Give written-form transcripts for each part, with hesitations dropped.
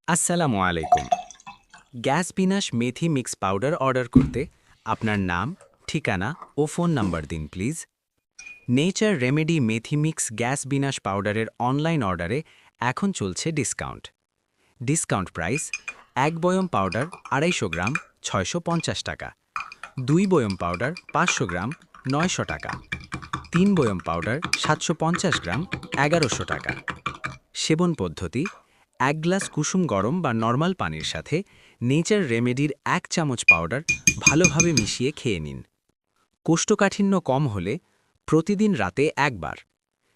আসসালামু আলাইকুম। গ্যাস বিনাশ মেথি মিক্স পাউডার অর্ডার করতে আপনার নাম, ঠিকানা ও ফোন নাম্বার দিন please. Nature remedy methi mix gas বিনাশ পাউডারের অনলাইন অর্ডারে এখন চলছে ডিসকাউন্ট। ডিসকাউন্ট প্রাইস: ১ বয়ম পাউডার ২৫০ গ্রাম ৬৫০ টাকা, ২ বয়ম পাউডার ৫০০ গ্রাম ৯০০ টাকা, ৩ বয়ম পাউডার ৭৫০ গ্রাম ১১০০ টাকা। সেবন পদ্ধতি: ১ গ্লাস কুসুম গরম বা নর্মাল পানির সাথে নেচার রেমেডির ১ চামচ পাউডার ভালোভাবে মিশিয়ে খেয়ে নিন। কোষ্ঠকাঠিন্য কম হলে প্রতিদিন রাতে একবার,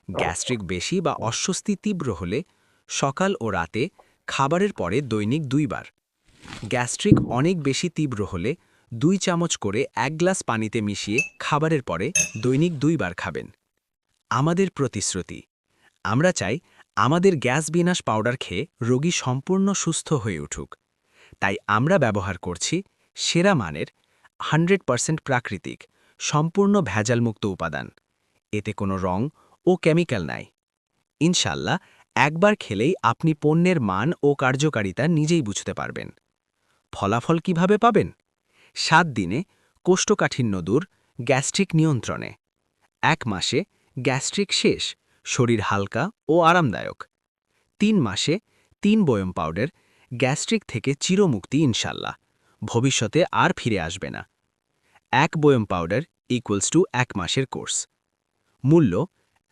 গ্যাস্ট্রিক বেশি বা অস্বস্তি তীব্র হলে সকাল ও রাতে খাবারের পরে দৈনিক ২ বার, গ্যাস্ট্রিক অনেক বেশি তীব্র হলে ২ চামচ করে ১ গ্লাস পানিতে মিশিয়ে খাবারের পরে দৈনিক ২ বার খাবেন। আমাদের প্রতিশ্রুতি: আমরা চাই আমাদের গ্যাস বিনাশ পাউডার খেয়ে রোগী সম্পূর্ণ সুস্থ হয়ে উঠুক। তাই আমরা ব্যবহার করছি সেরা মানের 100% প্রাকৃতিক, সম্পূর্ণ ভেজালমুক্ত উপাদান। এতে কোনো রং ও কেমিক্যাল নাই। ইনশাল্লাহ, একবার খেলেই আপনি পণ্যের মান ও কার্যকারিতা নিজেই বুঝতে পারবেন। ফলাফল কিভাবে পাবেন? ৭ দিনে কোষ্ঠকাঠিন্য দূর, গ্যাস্ট্রিক নিয়ন্ত্রণে। ১ মাসে গ্যাস্ট্রিক শেষ, শরীর হালকা ও আরামদায়ক। ৩ মাসে ৩ বয়ম পাউডার, গ্যাস্ট্রিক থেকে চিরমুক্তি ইনশাল্লাহ, ভবিষ্যতে আর ফিরে আসবে না। ১ বয়ম পাউডার ইকুয়ালস টু ১ মাসের কোর্স। মূল্য: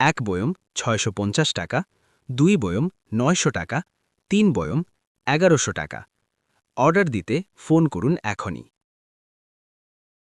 ১ বয়ম ৬৫০ টাকা, ২ বয়ম ৯০০ টাকা, ৩ বয়ম ১১০০ টাকা। অর্ডার দিতে ফোন করুন এখনই।